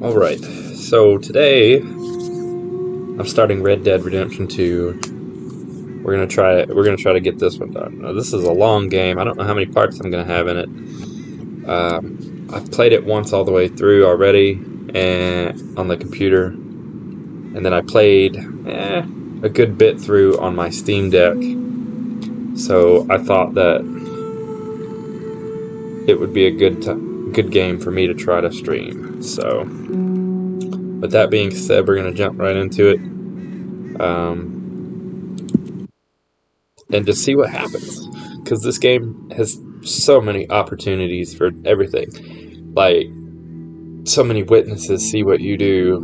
Alright, so today I'm starting Red Dead Redemption 2. We're gonna try to get this one done. Now, this is a long game. I don't know how many parts I'm gonna have in it. I've played it once all the way through already, and on the computer, and then I played a good bit through on my Steam Deck. So I thought that it would be a good game for me to try to stream. So, with that being said, we're gonna jump right into it. And just see what happens, because this game has so many opportunities for everything. Like, so many witnesses see what you do,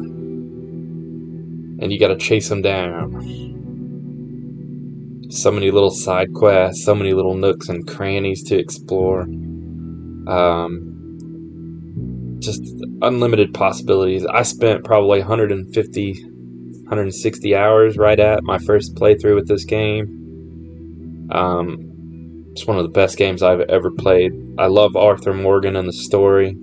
and you gotta chase them down. So many little side quests, so many little nooks and crannies to explore. Just unlimited possibilities. I spent probably 160 hours right at my first playthrough with this game. It's one of the best games I've ever played. I love Arthur Morgan and the story.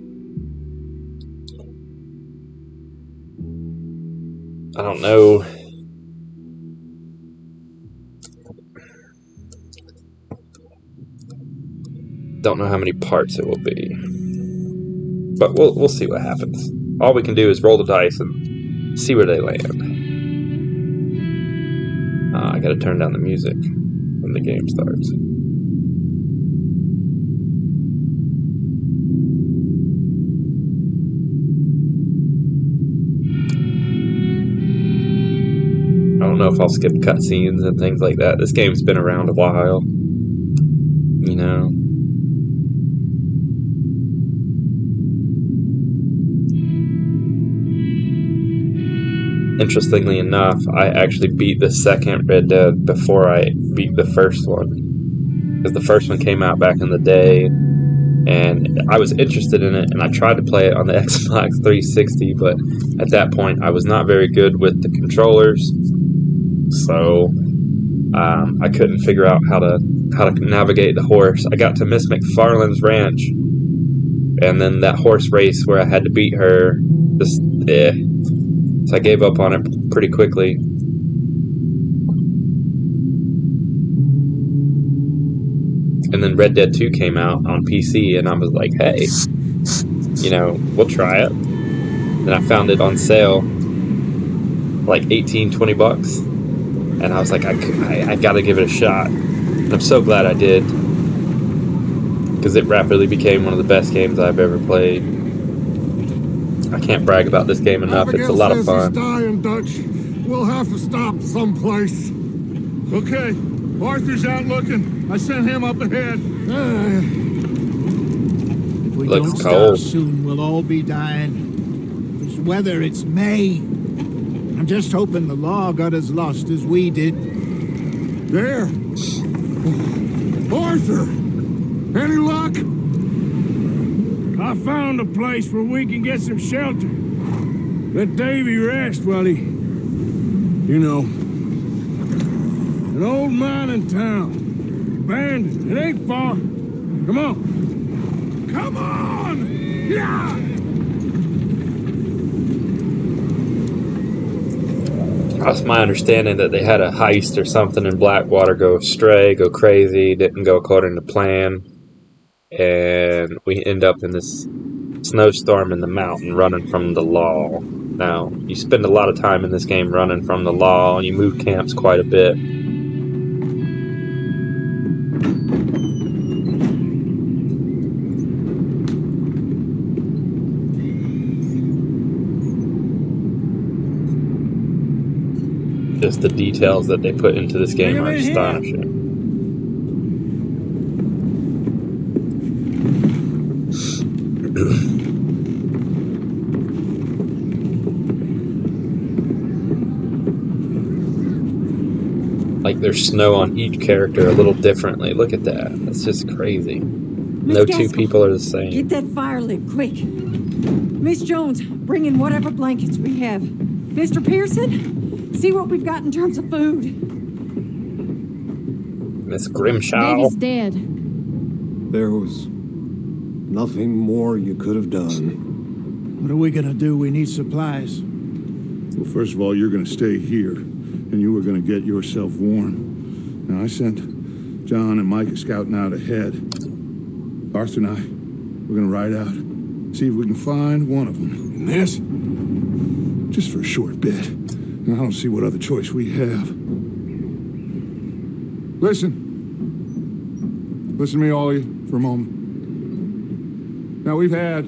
I don't know. Don't know how many parts it will be. But we'll see what happens. All we can do is roll the dice and see where they land. I gotta turn down the music when the game starts. I don't know if I'll skip cutscenes and things like that. This game's been around a while. You know. Interestingly enough, I actually beat the second Red Dead before I beat the first one. Because the first one came out back in the day, and I was interested in it, and I tried to play it on the Xbox 360, but at that point I was not very good with the controllers, so I couldn't figure out how to navigate the horse. I got to Miss McFarlane's ranch, and then that horse race where I had to beat her, so I gave up on it pretty quickly. And then Red Dead 2 came out on PC, and I was like, hey, we'll try it. And I found it on sale, like $18-20. And I was like, I gotta give it a shot. And I'm so glad I did, because it rapidly became one of the best games I've ever played. I can't brag about this game enough. It's a lot of fun. He's dying, Dutch. We'll have to stop someplace. Okay, Arthur's out looking. I sent him up ahead. If we Looks don't cold. stop soon, we'll all be dying. This weather, it's May. I'm just hoping the law got as lost as we did. There. Arthur! Any luck? I found a place where we can get some shelter. Let Davy rest while he... An old mining town. Abandoned. It ain't far. Come on. Come on! Yeah! That's my understanding, that they had a heist or something in Blackwater go astray, go crazy, didn't go according to plan. And we end up in this snowstorm in the mountain running from the law. Now, you spend a lot of time in this game running from the law, and you move camps quite a bit. Just the details that they put into this game are astonishing. Like, there's snow on each character a little differently. Look at that. That's just crazy. No two people are the same. Get that fire lit, quick. Miss Jones, bring in whatever blankets we have. Mr. Pearson, see what we've got in terms of food. Miss Grimshaw. Davy's dead. There was nothing more you could have done. What are we gonna do? We need supplies. Well, first of all, you're going to stay here, and you are going to get yourself warm. Now, I sent John and Micah scouting out ahead. Arthur and I, we're going to ride out, see if we can find one of them. And this? Just for a short bit. And I don't see what other choice we have. Listen. Listen to me, all of you, for a moment. Now, we've had,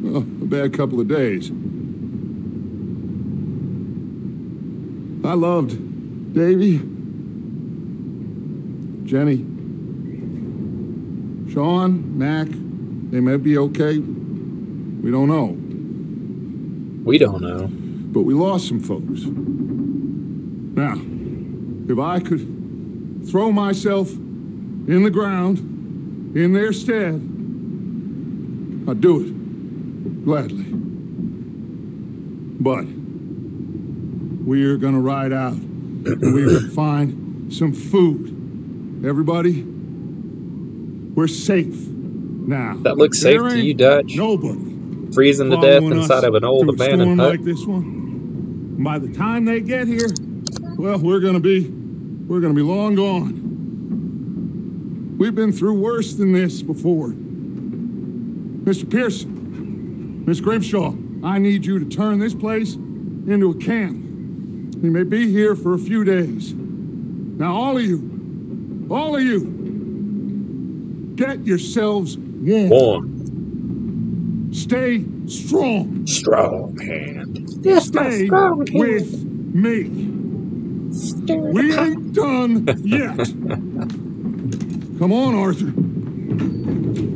well, a bad couple of days. I loved Davy, Jenny, Sean, Mac. They may be okay. We don't know. We don't know. But we lost some folks. Now, if I could throw myself in the ground in their stead, I'd do it gladly. But we're gonna ride out and we're gonna find some food. Everybody, we're safe now. That looks safe There to you, ain't Dutch. Nobody Freezing to death following inside us of an old through a abandoned storm hut. like this one. And by the time they get here, well, we're gonna be long gone. We've been through worse than this before. Mr. Pearson, Miss Grimshaw, I need you to turn this place into a camp. We may be here for a few days. Now, all of you, get yourselves warm. Warm. Stay strong. Strong hand. Stay with me. We ain't done yet. Come on, Arthur.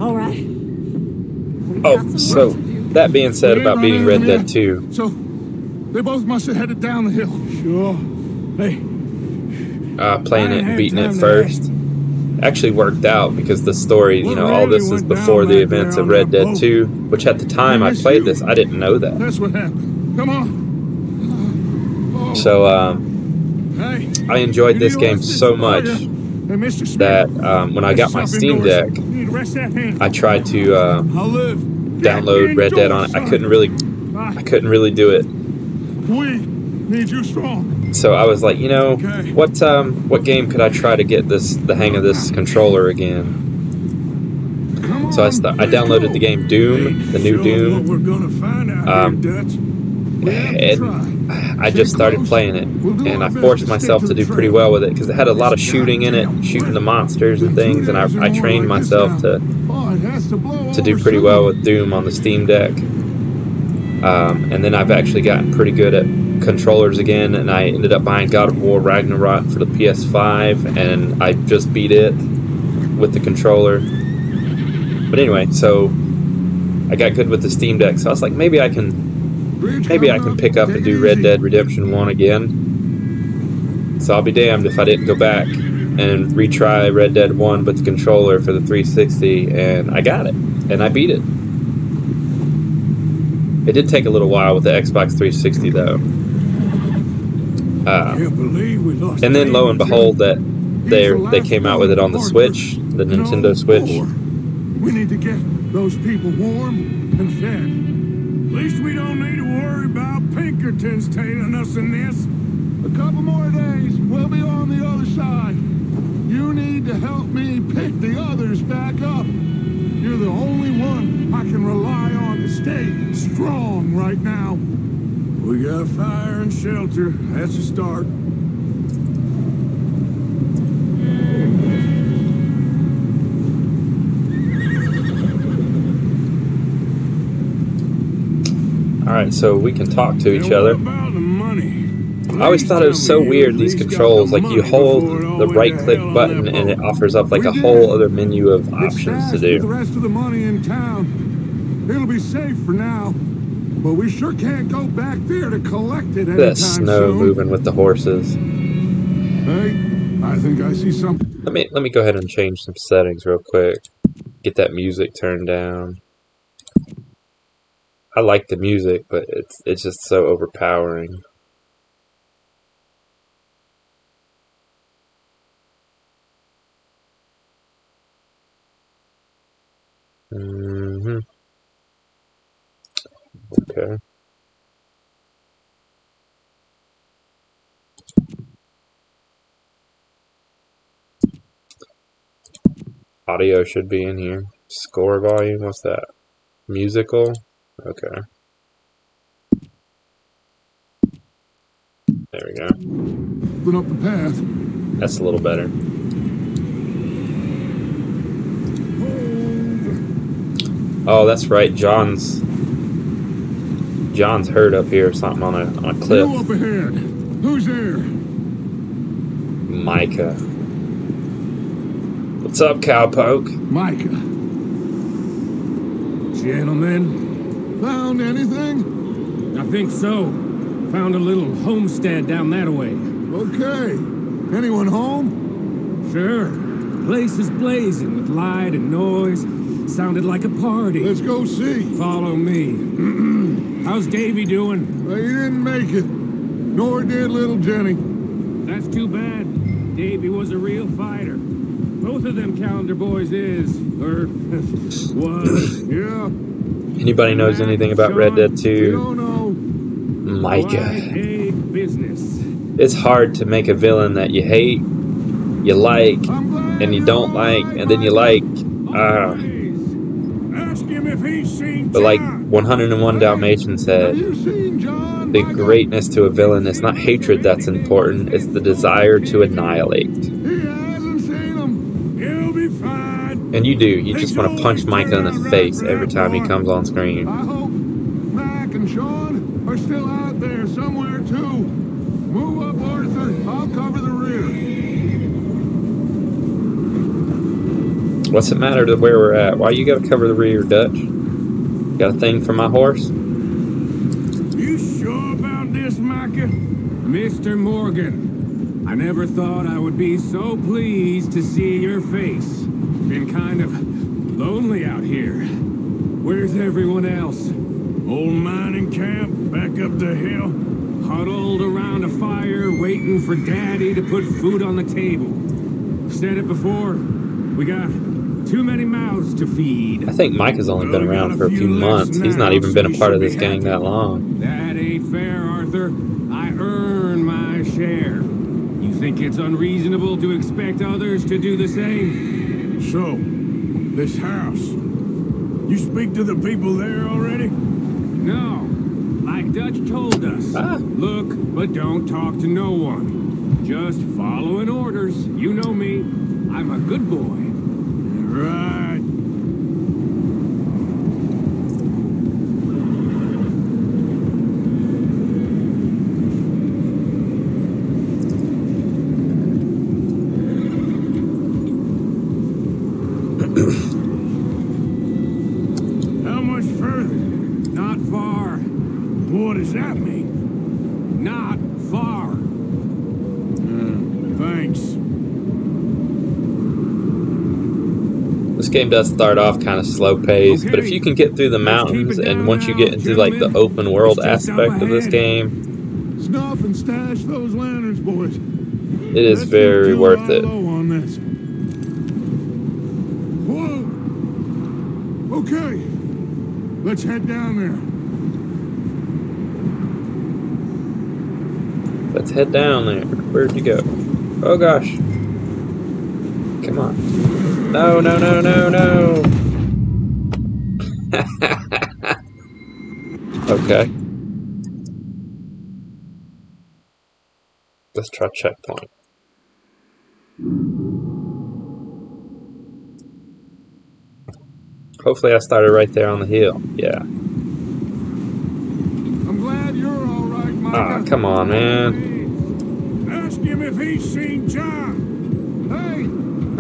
All right. We've Oh, got some so work to do. that being said about beating Red Dead 2, So, they both must have headed down the hill. Sure. Hey, playing it and beating it time to first actually worked out because the story, you know, all this is before the events of Red Dead 2, which at the time I played this, I didn't know that. That's what happened. Come on. Oh, So, hey, I enjoyed you this need game assistance, so are much ya? Hey, Mr. Smith, that when I got my yourself Steam indoors. Deck, You need to rest that hand. I tried to I'll live. download Red Dead on it. I couldn't really do it. We need you strong. So I was like, you know, Okay. what game could I try to get the hang of this controller again? Come on. So I downloaded the game Doom, the new What Doom, we're gonna find out here, Dutch. We have to try. and I just started playing it, and I forced myself to do pretty well with it because it had a lot of shooting in it, shooting the monsters and things, and I trained myself to do pretty well with Doom on the Steam Deck. And then I've actually gotten pretty good at controllers again, and I ended up buying God of War Ragnarok for the PS5, and I just beat it with the controller. But anyway, so I got good with the Steam Deck, so I was like, maybe I can pick up and do Red Dead Redemption 1 again. So I'll be damned if I didn't go back and retry Red Dead 1 with the controller for the 360, and I got it, and I beat it. It did take a little while with the Xbox 360 though. Can't believe we lost. And then lo and David, behold that they came out with it on the Switch, the Nintendo Switch. We need to get those people warm and fed. At least we don't need to worry about Pinkertons tailing us in this. A couple more days, we'll be on the other side. You need to help me pick the others back up. You're the only one I can rely on to stay strong right now. We got fire and shelter. That's a start. Alright, so we can talk to each And other. what about the money? I always thought it was so weird, these controls, like you hold the right click button and it offers up like a whole other menu of It's options to stashed with the do. rest of the money in town. It'll be safe for now, but we sure can't go back there to collect it anytime That snow soon. moving with the horses. Hey, I think I see something. Let me go ahead and change some settings real quick. Get that music turned down. I like the music, but it's just so overpowering. Audio should be in here. Score volume, what's that? Musical? Okay. There we go. Open up the path. That's a little better. Oh, that's right. John's hurt up here or something on a cliff. You up ahead. Who's there? Micah. What's up, cowpoke? Micah. Gentlemen, Found anything? I think so. Found a little homestead down that way. Okay. Anyone home? Sure. Place is blazing with light and noise. Sounded like a party. Let's go see. Follow me. How's Davy doing? Well, he didn't make it. Nor did little Jenny. That's too bad. Davy was a real fighter. Both of them calendar boys is, or was. Yeah. Anybody knows anything about Red Dead We 2? don't know. Micah. A business. It's hard to make a villain that you hate, you like, I'm glad and you you're don't all like, right, and then you like. Ask him if he's seen But like John. 101 Dalmatians Have said, you seen John? the Micah? greatness to a villain is not hatred that's important, it's the desire to annihilate. He hasn't seen him. He'll be fine. And you do, you just want to punch Micah in the face every time he comes on screen. I hope Mac and Sean are still out there somewhere too. Move up, Arthur. I'll cover the rear. What's it matter to where we're at? Why you gotta cover the rear, Dutch? Got a thing for my horse? You sure about this, Micah? Mr. Morgan, I never thought I would be so pleased to see your face. Been kind of lonely out here. Where's everyone else? Old mining camp back up the hill. Huddled around a fire waiting for Daddy to put food on the table. Said it before, we got too many mouths to feed. I think Micah's only been around for a few months. He's not even been a part of this gang that long. That ain't fair, Arthur. I earn my share. You think it's unreasonable to expect others to do the same? So, this house. You speak to the people there already? No. Like Dutch told us. Look, but don't talk to no one. Just following orders. You know me. I'm a good boy. Right. How much further? Not far. What does that mean? Not far. Thanks. This game does start off kind of slow paced, but if you can get through the mountains and once you get into like the open world aspect of this game, Snuff and stash those lanterns, boys. it is Let's very not worth too it. low on this. Whoa. Okay. Let's head down there. Let's head down there. Where'd you go? Oh gosh. Come on. No, no, no, no, no. Okay. Let's try checkpoint. Hopefully I started right there on the hill. Yeah. I'm glad you're all right, Micah. Ah, come on, man. Ask him if he's seen John. Hey,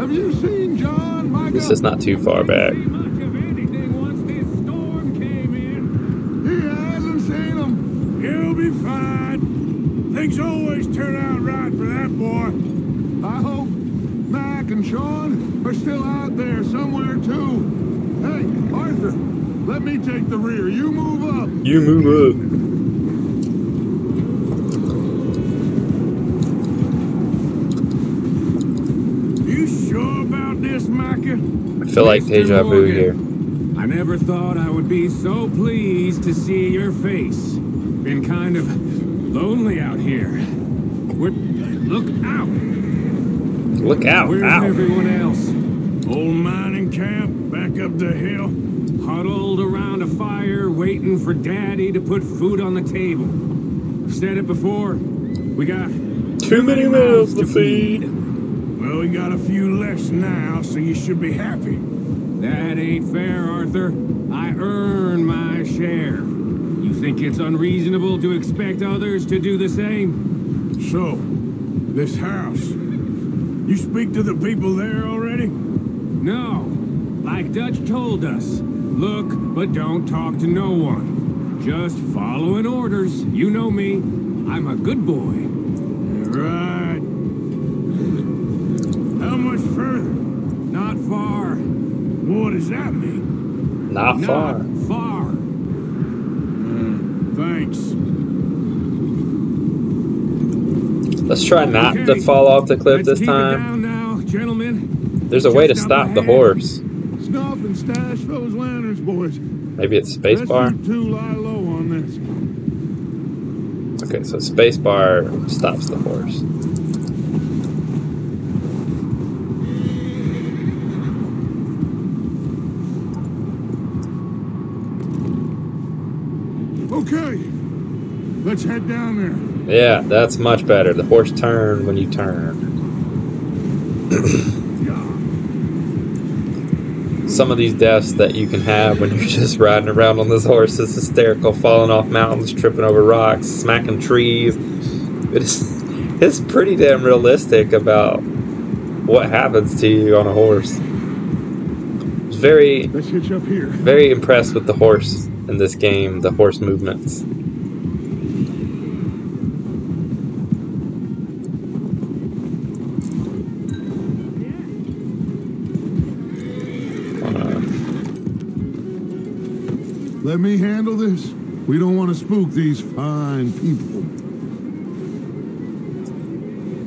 have you seen John, Micah? This is not too far back. Much of anything once this storm came in. He hasn't seen him. He'll be fine. Things always turn out right for that boy. I hope Mac and Sean are still out there somewhere too. Hey, Arthur, let me take the rear. You move up. You move up. You sure about this, Micah? I feel like Mr. deja vu Morgan, here. I never thought I would be so pleased to see your face. Been kind of lonely out here. Look out! Look out. Where's Ow. everyone else? Old mining camp back up the hill. Huddled around a fire, waiting for Daddy to put food on the table. I've said it before. We got Too many mouths to feed. Well, we got a few less now, so you should be happy. That ain't fair, Arthur. I earn my share. You think it's unreasonable to expect others to do the same? So, this house. You speak to the people there already? No. Like Dutch told us. Look, but don't talk to no one. Just following orders. You know me. I'm a good boy. Right. How much further? Not far. What does that mean? Not far. Not far. Thanks. Let's try not to fall off the cliff this Let's keep it time. down now, gentlemen. There's a way to Just up stop the ahead. horse. Snuff and stash those lanterns, boys. Maybe it's spacebar. Let's do 2 lie low on this. Okay, so spacebar stops the horse. Okay, let's head down there. Yeah, that's much better. The horse turned when you turn. Some of these deaths that you can have when you're just riding around on this horse is hysterical. Falling off mountains, tripping over rocks, smacking trees. It's pretty damn realistic about what happens to you on a horse. I was Let's hitch up here. very impressed with the horse in this game, the horse movements. Let me handle this. We don't want to spook these fine people.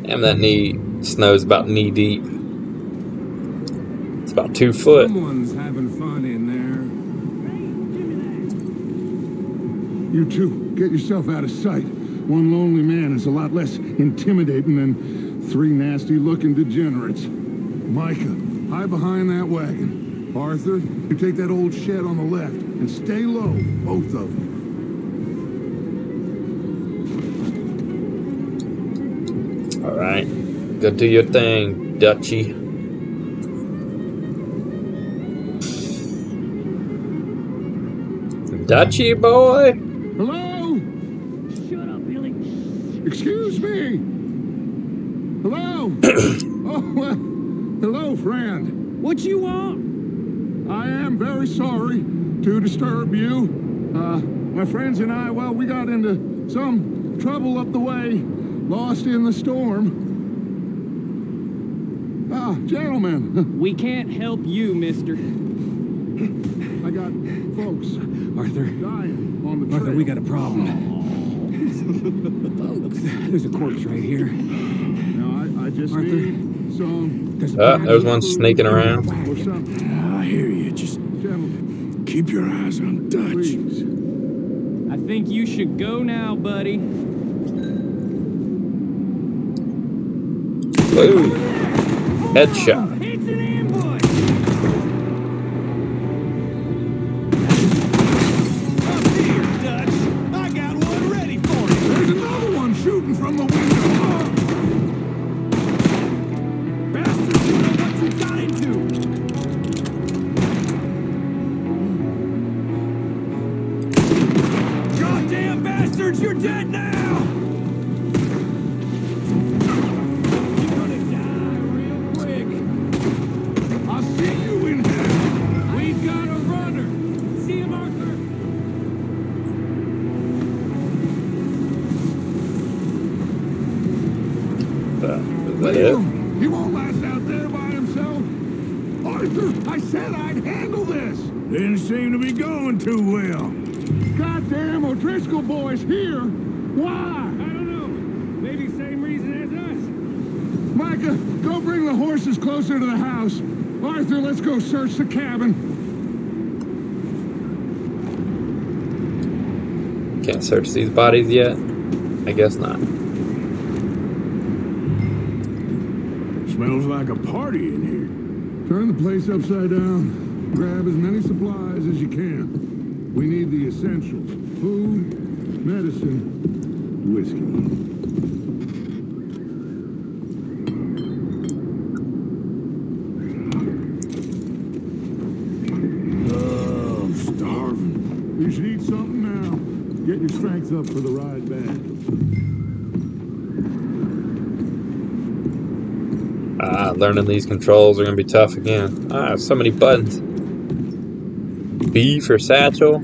Damn, that snow's about knee deep. It's about 2 foot. Someone's having fun in there. You two, get yourself out of sight. One lonely man is a lot less intimidating than 3 nasty-looking degenerates. Micah, hide behind that wagon. Arthur, you take that old shed on the left and stay low, both of them. All right, go do your thing, Dutchy. Dutchy boy. Hello? Shut up, Billy. Excuse me. Hello? Oh, well, hello, friend. What you want? I am very sorry to disturb you. My friends and I, well, we got into some trouble up the way, lost in the storm. Ah, gentlemen, We can't help you, mister. I got folks Arthur. dying on the trail. Arthur, we got a problem. There's a corpse right here. Now, I just Arthur. need some There's one sneaking around. or something. I hear you. Just Gentlemen, keep your eyes on Dutch. please. I think you should go now, buddy. Woo! Headshot. It's an ambush! Up here, Dutch. I got one ready for you. There's another one shooting from the window. Bastard, you know what you got into. Goddamn bastards, you're dead now! You're gonna die real quick. I'll see you in hell. We've got a runner. See him, Arthur? Is that Leave it? him. He won't last out there by himself. Arthur, I said I'd handle this. Didn't seem to be going too well. Goddamn O'Driscoll boys here. Why? I don't know. Maybe same reason as us. Micah, go bring the horses closer to the house. Arthur, let's go search the cabin. Can't search these bodies yet? I guess not. Smells like a party in here. Turn the place upside down. Grab as many supplies as you can. We need the essentials. Food, medicine, whiskey. You should eat something now. Get your strength up for the ride back. Learning these controls are going to be tough again. So many buttons. B for satchel?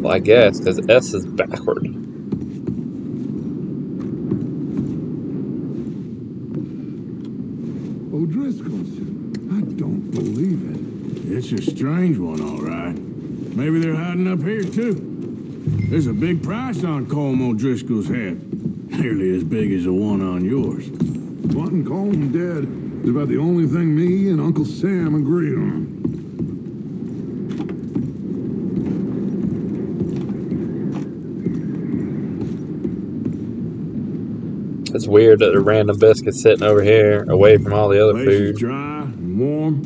Well, I guess, because S is backward. O'Driscoll's. I don't believe it. It's a strange one, all right. Maybe they're hiding up here, too. There's a big price on Colm O'Driscoll's head. Nearly as big as the one on yours. Wanting Colm dead is about the only thing me and Uncle Sam agree on. It's weird that a random biscuit's sitting over here, away from all the other Place food. is dry and warm.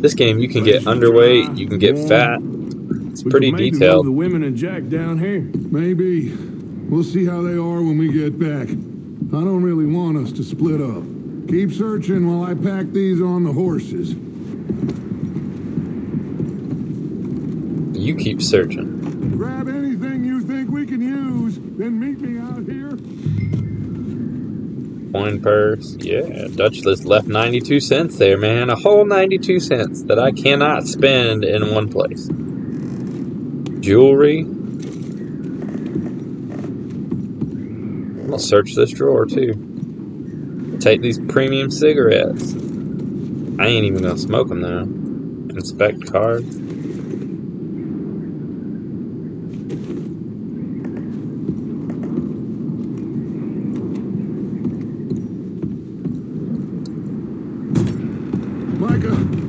This game, you can get underweight, you can get fat. It's pretty Maybe detailed. move the women and Jack down here. Maybe. We'll see how they are when we get back. I don't really want us to split up. Keep searching while I pack these on the horses. You keep searching. Grab anything you think we can use, then meet me out here. Coin purse. Yeah, Dutch list left 92 cents there, man. A whole 92 cents that I cannot spend in one place. Jewelry. I'm gonna search this drawer too. Take these premium cigarettes. I ain't even gonna smoke them though. Inspect cards.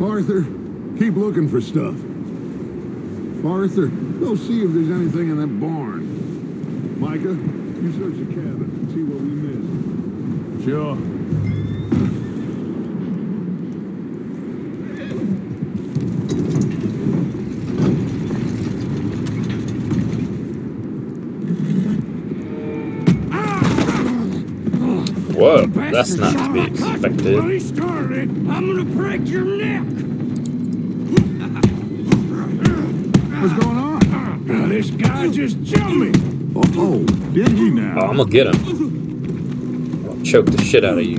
Arthur, keep looking for stuff. Arthur, go see if there's anything in that barn. Micah, you search the cabin and see what we missed. Sure. Whoa, that's not to be expected. When he started, I'm gonna break your neck. What's going on? This guy just jumped me. Oh, did he now? Oh, I'm gonna get him. I'll choke the shit out of you.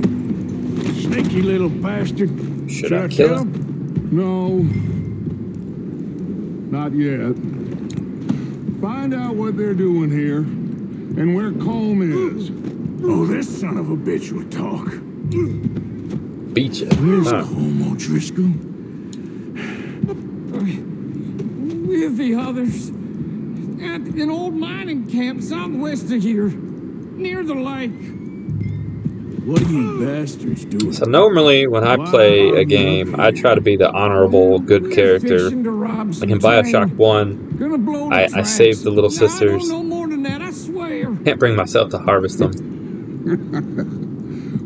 Sneaky little bastard. Should I kill him? No. Not yet. Find out what they're doing here and where Colm is. Oh, this son of a bitch will talk. Beat you. Where's Huh. Colm O'Driscoll? With the others at an old mining camp southwest of here, near the lake. What are you bastards doing? So normally when I play a game, I try to be the honorable, good character. Like in Bioshock 1, I saved the little sisters. I don't know more than that, I swear. Can't bring myself to harvest them.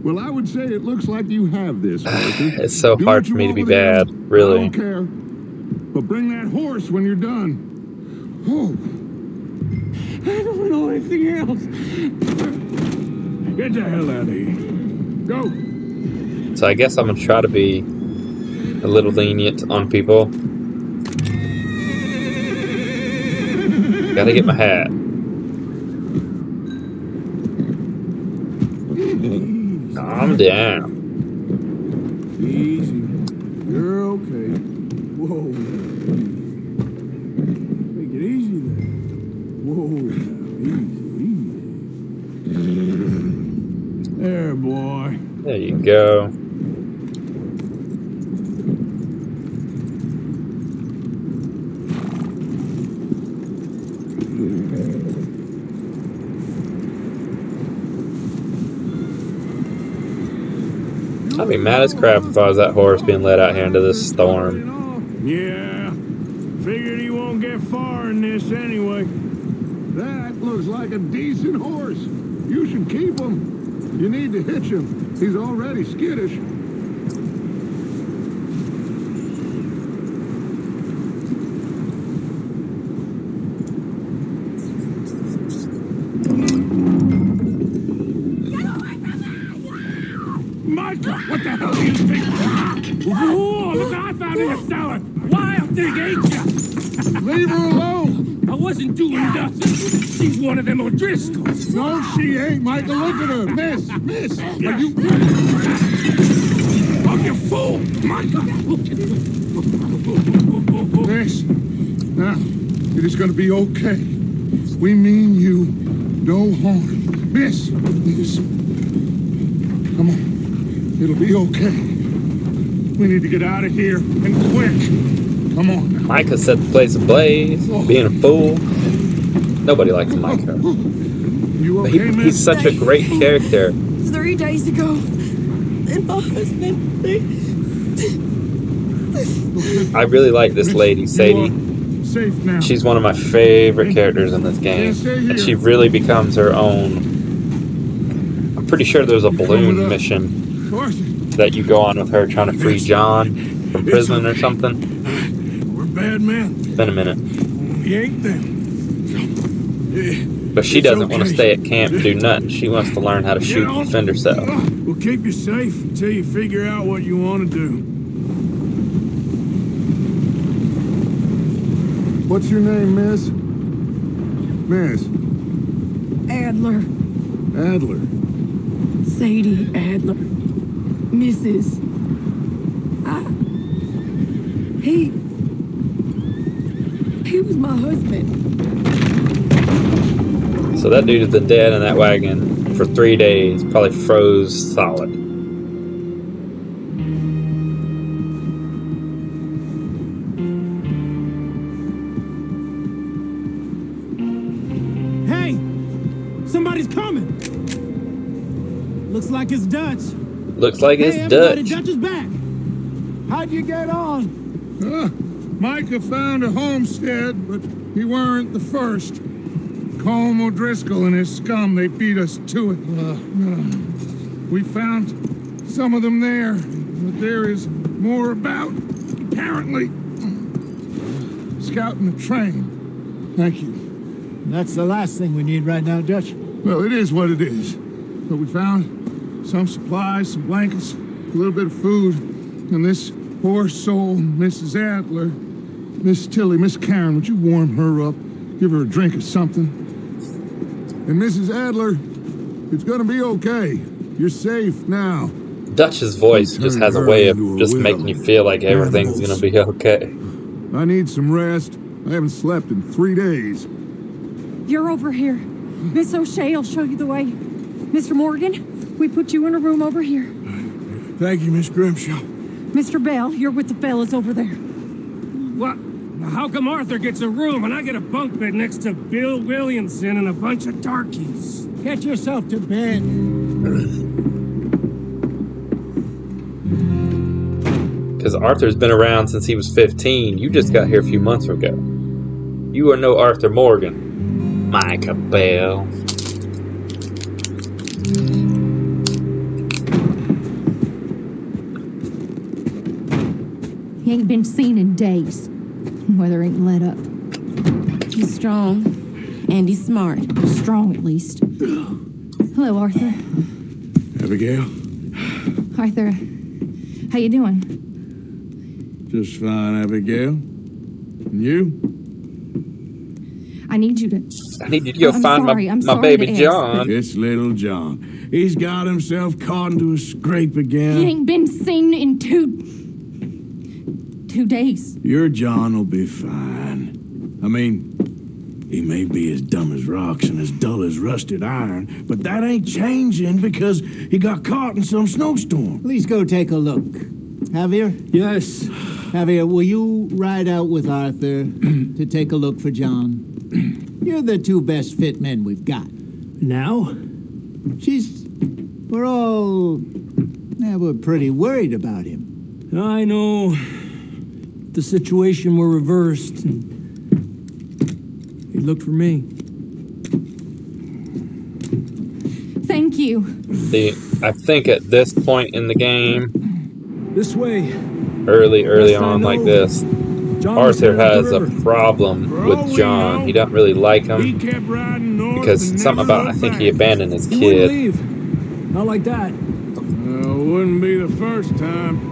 Well, I would say it looks like you have this, Arthur. It's so Do hard what for you me to want be with it. bad, I really. don't care. But bring that horse when you're done. Oh. I don't know anything else. Get the hell out of here. Go. So I guess I'm gonna try to be a little lenient on people. Gotta get my hat. Calm down. Easy. You're okay. Whoa. Take it easy there. Whoa. Easy. There, boy. There you go. I'd be mad as crap if I was that horse being led out here into this storm. Yeah. Figured he won't get far in this anyway. That looks like a decent horse. You should keep him. You need to hitch him. He's already skittish. Micah, what the hell do you think? Whoa, look, I found in the cellar. Wild thing, ain't ya? Leave her alone. I wasn't doing nothing. She's one of them O'Driscolls. No, she ain't, Micah. Look at her. Miss, are you... Oh, you fool! Micah! Miss, now, it is going to be okay. We mean you no harm. Miss, come on. It'll be okay. We need to get out of here, and quick. Come on. Micah set the place ablaze, being a fool. Nobody likes Micah. You But okay, miss? he's such a great character. 3 days ago, and my husband, I really like this lady, Sadie. Safe now. She's one of my favorite characters in this game. And she really becomes her own. I'm pretty sure there's a balloon mission Arthur. that you go on with her trying to free John from prison or something. We're bad men. It's been a minute. We ain't them. But she It's doesn't want to okay. stay at camp and do nothing. She wants to learn how to shoot and defend herself. We'll keep you safe until you figure out what you want to do. What's your name, miss? Miss Adler, Adler. Sadie Adler, Mrs. He was my husband. So that dude has been dead in that wagon for 3 days. Probably froze solid. Hey! Somebody's coming! Looks like it's Dutch. Looks like Hey, it's everybody, Dutch. Dutch is back! How'd you get on? Micah found a homestead, but he weren't the first. Colm O'Driscoll and his scum, they beat us to it. We found some of them there, but there is more about, apparently. Scouting the train. Thank you. That's the last thing we need right now, Dutch. Well, it is what it is. But we found some supplies, some blankets, a little bit of food, and this poor soul, Mrs. Adler, Miss Tilly, Miss Karen, would you warm her up? Give her a drink or something? And Mrs. Adler, it's gonna be okay. You're safe now. Dutch's voice just has a way of just making you feel like everything's gonna be okay. I need some rest. I haven't slept in 3 days. You're over here. Miss O'Shea will show you the way. Mr. Morgan, we put you in a room over here. Thank you, Miss Grimshaw. Mr. Bell, you're with the fellas over there. What? How come Arthur gets a room and I get a bunk bed next to Bill Williamson and a bunch of darkies? Get yourself to bed. Because Arthur's been around since he was 15. You just got here a few months ago. You are no Arthur Morgan. Micah Bell. He ain't been seen in days. Weather ain't let up. He's strong, and he's smart. Strong, at least. Hello, Arthur. Abigail? Arthur, how you doing? Just fine, Abigail. And you? I need you to... I need you to go I'm find sorry, I'm my sorry baby to ask. John. It's little John. He's got himself caught into a scrape He again. ain't been seen in two days. Your John will be fine. I mean, he may be as dumb as rocks and as dull as rusted iron, but that ain't changing because he got caught in some snowstorm. Please go take a look. Javier? Yes. Javier, will you ride out with Arthur to take a look for John? You're the two best fit men we've got. Now? We're pretty worried about him. I know. The situation were reversed. And he looked for me. you. See, I think at this point in the game, This way. early Best I on like know, this, John was Arthur headed up has the a river. problem For all with we John. know, He doesn't really like he him kept riding north because and something never about, I looked think back. he abandoned his He wouldn't kid. leave. Not like that. Wouldn't be the first time.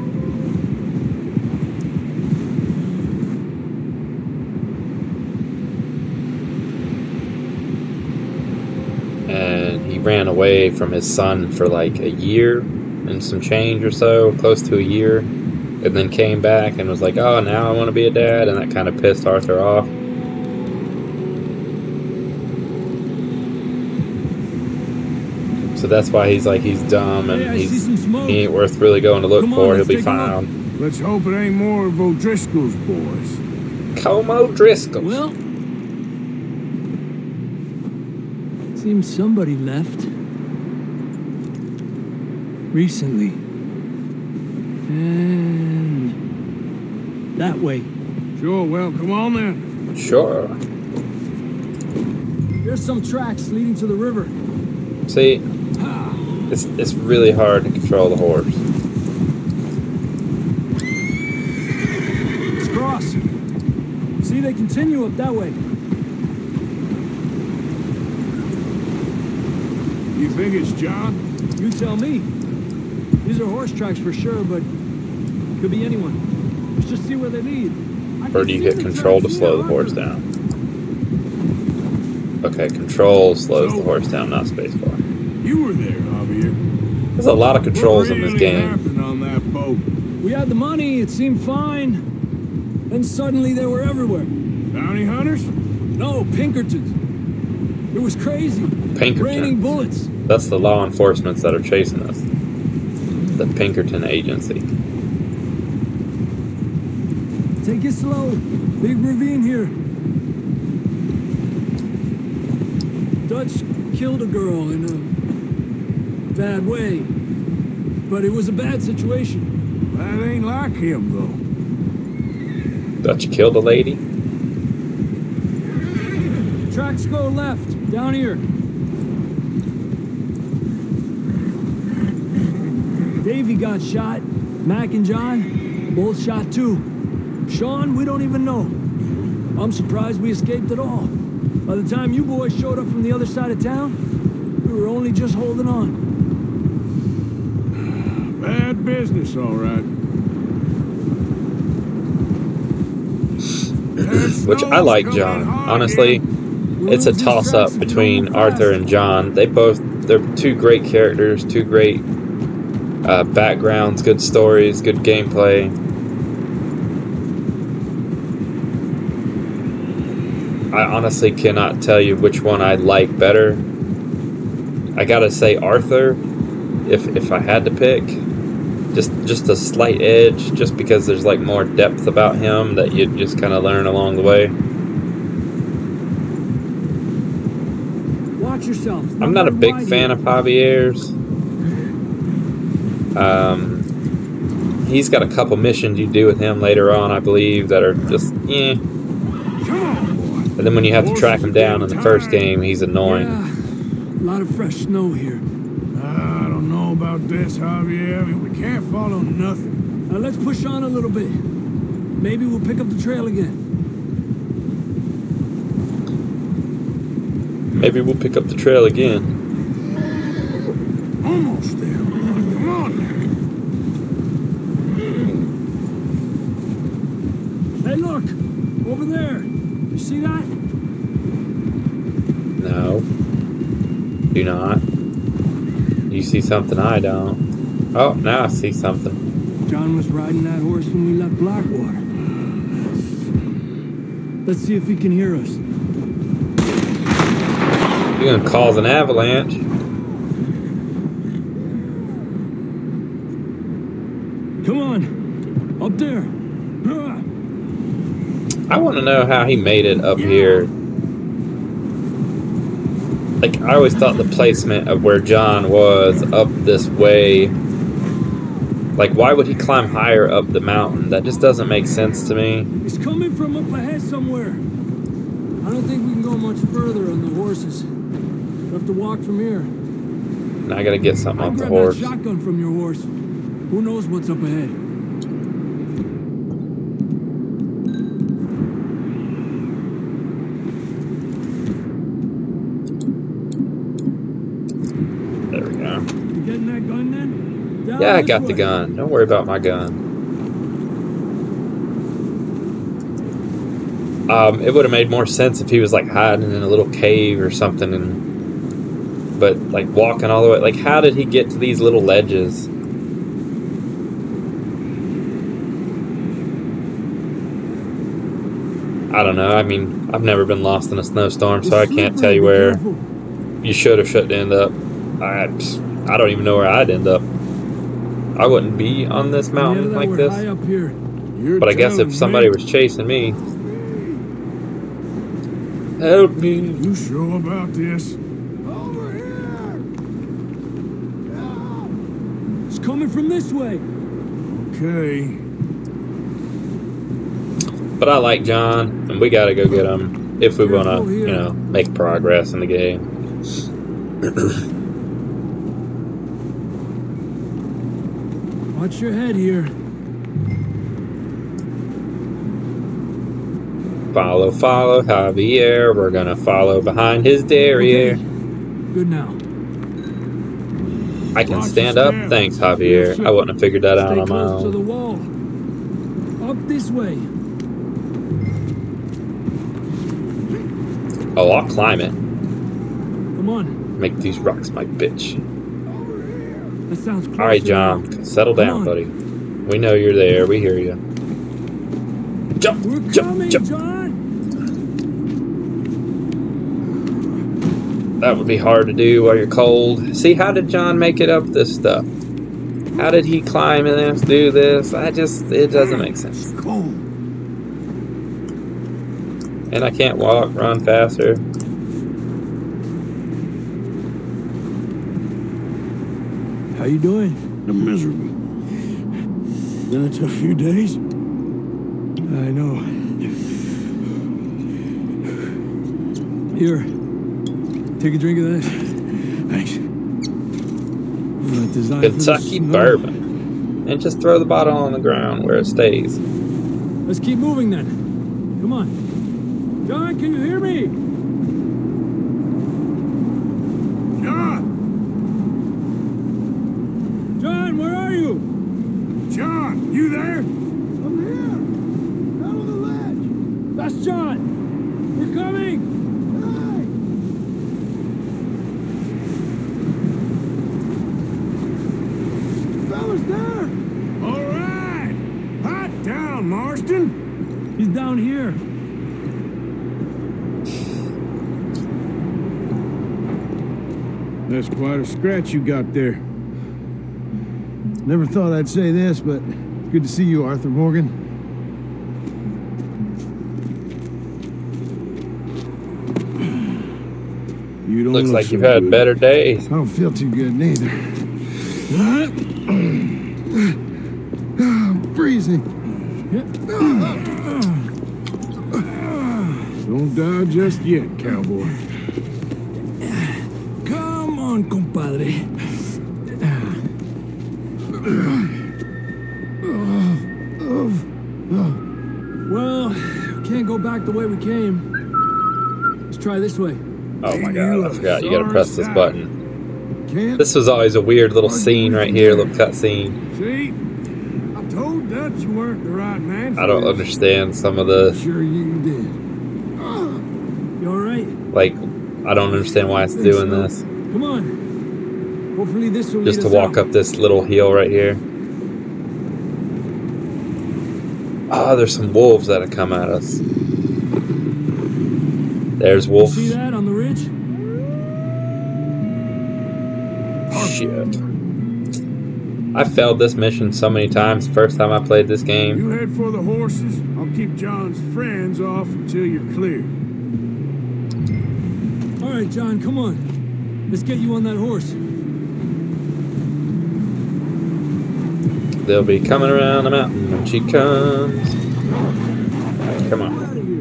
And he ran away from his son for like a year and some change or so, close to a year, and then came back and was like, oh, now I want to be a dad, and that kind of pissed Arthur off. So that's why he's like, he's dumb and Hey, I see some smoke. he ain't worth really going to look Come on, for. He'll let's be take a look. found. Let's hope it ain't more of O'Driscoll's boys. Como Driscoll. Well, seems somebody left. Recently. And that way. Sure, well, come on then. Sure. There's some tracks leading to the river. See, it's really hard to control the horse. Let's cross. See, they continue up that way. You think it's John? You tell me. These are horse tracks for sure, but could be anyone. Let's just see where they lead. Or do you hit control to slow the horse down? Okay, control slows the horse down, not spacebar. You were there, Javier. There's a lot of controls in this What really game. happened on that boat? We had the money, it seemed fine. Then suddenly they were everywhere. Bounty hunters? No, Pinkertons. It was crazy. Pinkertons. Raining bullets. That's the law enforcements that are chasing us. The Pinkerton Agency. Take it slow. Big ravine here. Dutch killed a girl in a bad way. But it was a bad situation. That ain't like him, though. Dutch killed a lady? Tracks go left, down here. Davey got shot. Mac and John, both shot too. Sean, we don't even know. I'm surprised we escaped at all. By the time you boys showed up from the other side of town, we were only just holding on. Bad business, all right. Which I like John. Honestly, it's a toss-up between Arthur and John. They're two great characters, two great backgrounds, good stories, good gameplay. I honestly cannot tell you which one I like better. I gotta say Arthur, if I had to pick. Just a slight edge, just because there's like more depth about him that you just kind of learn along the way. Watch yourself. I'm not a big fan of Javier's. He's got a couple missions you do with him later on, I believe, that are just eh. And then when you have to track him down in the first game, he's annoying. Yeah, a lot of fresh snow here. I don't know about this, Javier. I mean, we can't follow nothing. Let's push on a little bit. Maybe we'll pick up the trail again. Maybe we'll pick up the trail again. Almost there. Come on Hey, look! Over there! You see that? No. Do not. You see something I don't. Oh, now I see something. John was riding that horse when we left Blackwater. Let's see if he can hear us. You're gonna cause an avalanche. Come on! Up there! I want to know how he made it up here. Like, I always thought the placement of where John was up this way. Like, why would he climb higher up the mountain? That just doesn't make sense to me. He's coming from up ahead somewhere. I don't think we can go much further on the horses. We'll have to walk from here. And I gotta get something I off the grabbed horse. that shotgun from your horse. Who knows what's up ahead? There we go. You getting that gun then? Down Yeah, I this got the way. gun. Don't worry about my gun. It would have made more sense if he was like hiding in a little cave or something, but like walking all the way. Like, how did he get to these little ledges? I don't know. I mean, I've never been lost in a snowstorm, so I can't tell you where you should or shouldn't end up. I don't even know where I'd end up. I wouldn't be on this mountain like this. High up here. But I guess if somebody was chasing me, help me. You sure about this? Over here! It's coming from this way. Okay. But I like John, and we gotta go get him if we wanna, you know, make progress in the game. Watch your head here. Follow, follow Javier. We're gonna follow behind his derriere. Okay. Good now. I can stand up. Thanks, Javier. I wouldn't have figured that out Stay on my close to the own. wall. Up this way. Oh, I'll climb it. Come on. Make these rocks my bitch. That sounds close. All right, John. Settle down, buddy. We know you're there. We hear you. Jump, We're jump, coming, jump. John. That would be hard to do while you're cold. See, how did John make it up this stuff? How did he climb this, do this? It doesn't make sense. Cold. And I can't walk, run faster. How you doing? I'm miserable. Been a tough few days. I know. Here. Take a drink of this. Thanks. Not designed for the Kentucky snow. bourbon. And just throw the bottle on the ground where it stays. Let's keep moving then. Come on. John, can you hear me? John! John, where are you? John, you there? I'm here! Out on the ledge! That's John. We're coming. Fella's there! All right. Hot down, Marston. He's down here. That's quite a scratch you got there. Never thought I'd say this, but good to see you, Arthur Morgan. You don't Looks look like so you've had good. better days. I don't feel too good neither. I'm freezing. Don't die just yet, cowboy. Come on, compadre. Well, can't go back the way we came. Let's try this way. Oh my god, I forgot. You gotta press this button. Can't. This was always a weird little scene right here, little cutscene. See? I told Dutch you weren't the right man for I don't this. understand some of the, Sure you did. You all right? like, I don't understand why it's doing this. Come on. Hopefully this will Just lead to us walk out. up this little hill right here. Oh, there's some wolves that have come at us. There's wolf. See that on the ridge? Shit. I failed this mission so many times the first time I played this game. You head for the horses. I'll keep John's friends off until you're clear. All right, John, come on. Let's get you on that horse. They'll be coming around the mountain when she comes. Alright, come on. Out of here.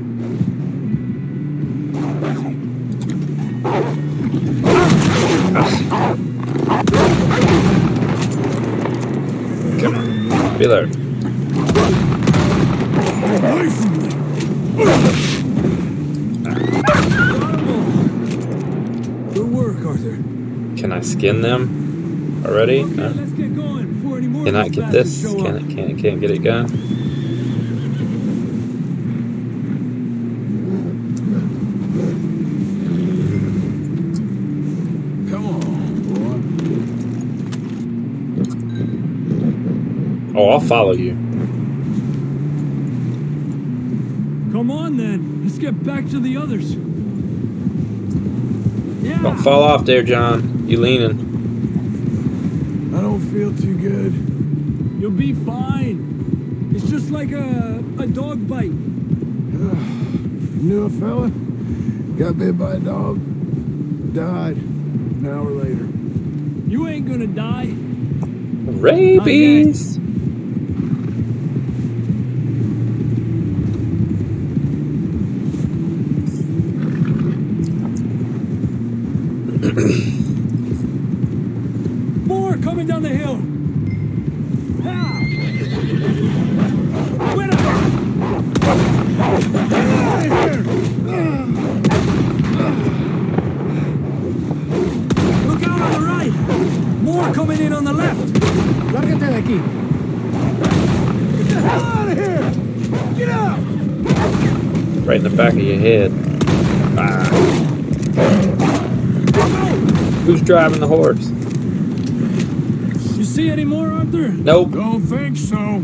Come on. Be there. Good work, Arthur. Can I skin them already? Okay, No. let's get going before any more Can of I those get bastards this? show up. Can't get it going. Come on, boy. Oh, I'll follow you. Come on, then. Let's get back to the others. Yeah. Don't fall off there, John. You leaning. I don't feel too good. You'll be fine. It's just like a dog bite. Knew a fella, got bit by a dog, died an hour later. You ain't gonna die. Rabies! More coming down the hill. Ah. Wait up. Look out on the right. More coming in on the left. Lárgate de aquí. Get the hell out of here! Get out! Right in the back of your head. Ah. Who's driving the horse? You see any more, Arthur? Nope. Don't think so.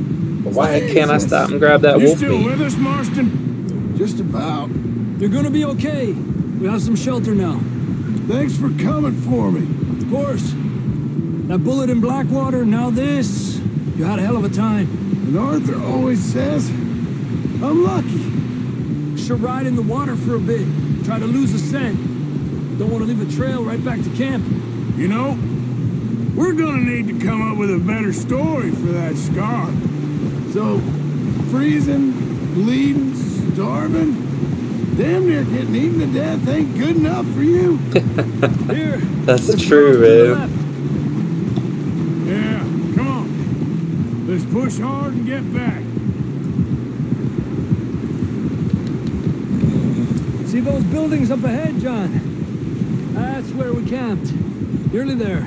Why can't I stop and grab that You wolf still meat? with us, Marston? Just about. You're gonna be okay. We have some shelter now. Thanks for coming for me. Of course. That bullet in Blackwater, now this. You had a hell of a time. And Arthur always says, I'm lucky. Should ride in the water for a bit. Try to lose the scent. Don't want to leave a trail right back to camp. You know, we're gonna need to come up with a better story for that scar. So, freezing, bleeding, starving, damn near getting eaten to death ain't good enough for you. Here. That's let's true, cross to the man. left. Yeah, come on. Let's push hard and get back. See those buildings up ahead, John? That's where we camped. Nearly there.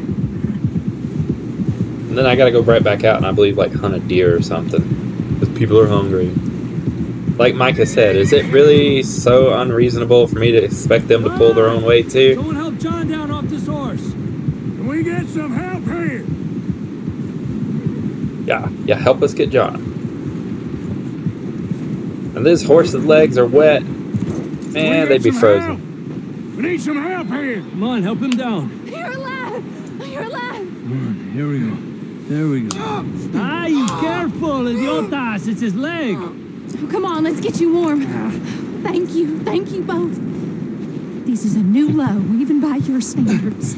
And then I gotta go right back out and I believe like hunt a deer or something. Because people are hungry. Like Micah said, is it really so unreasonable for me to expect them to pull their own weight too? Someone help John down off this horse. Can we get some help here? Yeah, help us get John. And this horse's legs are wet. Man, they'd be frozen. We need some help here. Come on, help him down. You're alive! You're alive! Come on, here we go. There we go. Ay, careful, idiotas. It's his leg. Oh, come on, let's get you warm. Thank you both. This is a new low, even by your standards.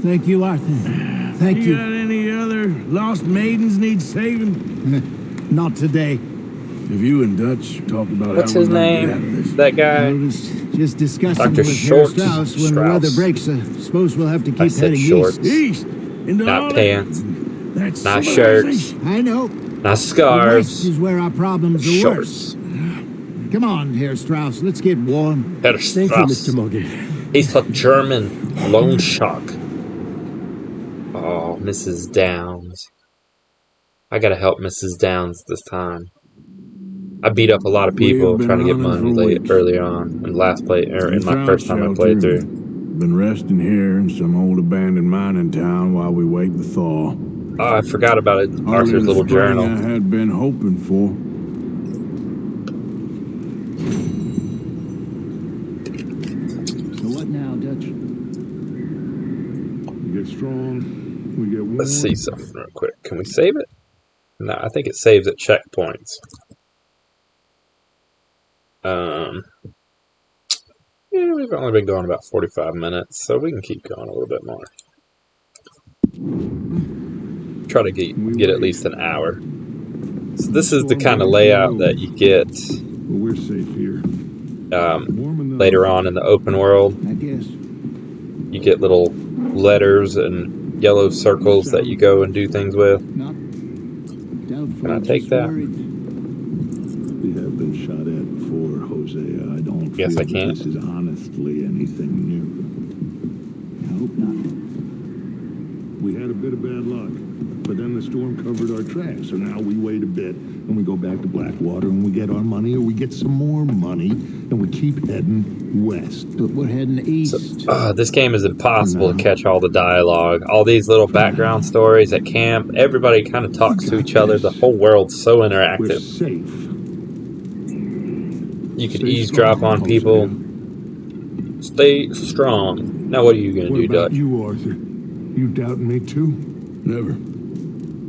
Thank you, Arthur. Thank You you. got any other lost maidens need saving? Not today. Have you and Dutch talked about What's how his we're gonna get out of name? this? That I guy? was just discussing Dr. with Herr Short Strauss when the Strauss. weather breaks. I suppose we'll have to I keep said heading shorts. east. East! Into all Not that- pants. That's Not civilization. I know. Not The west scarves. is where our problems are Shorts. worse. Come on, Herr Strauss. Let's get warm. Herr Thank you, Strauss. Mr. Morgan. He's a German loan shark. Oh, Mrs. Downs. I gotta help Mrs. Downs this time. I beat up a lot of people We've been trying to get running money for late weeks. earlier on in last play or in We my found first time I shelter. played through. Been resting here in some old abandoned mining town while we wait the thaw. Oh, I forgot about it. Hardly Arthur's the little spring journal. I had been hoping for. So what now, Dutch? We get strong. We get warm. Let's see something real quick. Can we save it? No, I think it saves at checkpoints. Yeah, we've only been going about 45 minutes, so we can keep going a little bit more. Try to get at least an hour. So this is the kind of layout that you get But we're safe here. Warm enough. later on in the open world. I guess. You get little letters and yellow circles that you go and do things with. Can I take that? We have been shot at before, Hosea. I don't Yes, feel I can. that this is honestly anything new. I hope not. We had a bit of bad luck, but then the storm covered our tracks, so now we wait a bit, and we go back to Blackwater, and we get our money, or we get some more money, and we keep heading west. But we're heading east. This game is impossible to catch all the dialogue. All these little background stories at camp, everybody kind of talks to each other. The whole world's so We're interactive. safe. You can Stay easydrap strong, on people. Hosea. Stay strong. Now what are you going to What do, about Dutch? you, Arthur? You doubting me too? Never.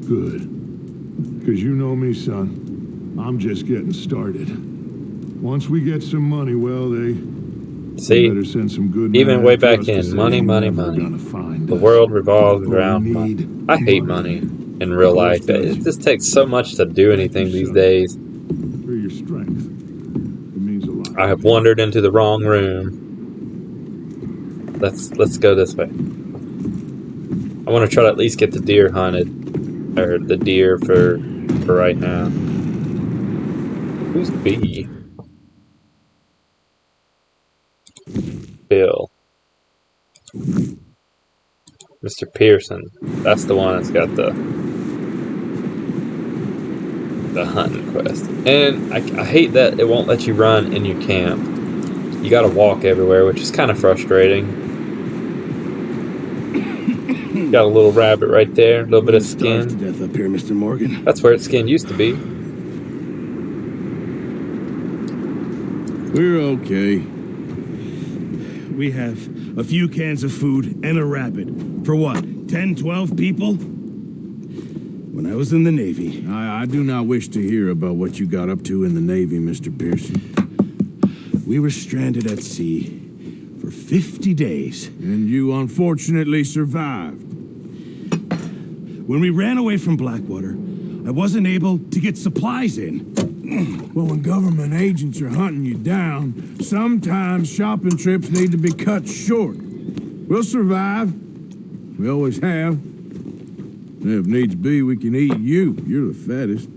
Good. Because you know me, son. I'm just getting started. Once we get some money, well, they See, better send some good even men way after back us to in, say money, they're money, never money. gonna find The us. world revolves But we around money. need I hate money in real life. It just takes so much to do anything these days. For your strength. It means a lot. I have wandered into the wrong room. Let's go this way. I want to try to at least get the deer hunted, or the deer for right now. Who's B? Bill. Mr. Pearson. That's the one that's got the hunting quest. And I hate that it won't let you run in your camp. You gotta walk everywhere, which is kind of frustrating. Got a little rabbit right there, a little bit of Starved to skin. death up here, Mr. Morgan. That's where its skin used to be. We're okay. We have a few cans of food and a rabbit. For what, 10, 12 people? When I was in the Navy... I do not wish to hear about what you got up to in the Navy, Mr. Pearson. We were stranded at sea for 50 days. And you unfortunately survived. When we ran away from Blackwater, I wasn't able to get supplies in. Well, when government agents are hunting you down, sometimes shopping trips need to be cut short. We'll survive. We always have. And if needs be, we can eat you. You're the fattest.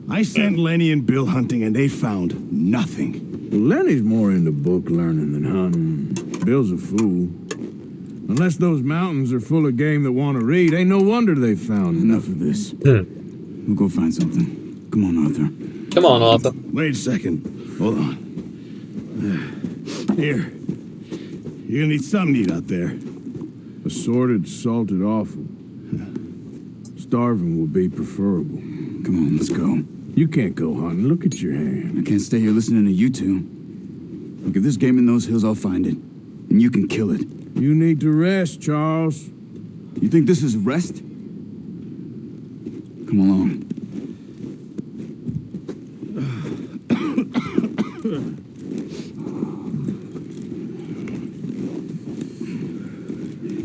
I sent Lenny and Bill hunting, and they found nothing. Well, Lenny's more into book learning than hunting. Bill's a fool. Unless those mountains are full of game that want to read, ain't no wonder they found enough of this. We'll go find something. Come on, Arthur. Come on, Arthur. Wait a second. Hold on. Here. You're gonna need something to eat out there. Assorted, salted offal. Starving will be preferable. Come on, let's go. You can't go hunting. Look at your hand. I can't stay here listening to you two. Look, if there's game in those hills, I'll find it. And you can kill it. You need to rest, Charles. You think this is rest? Come along.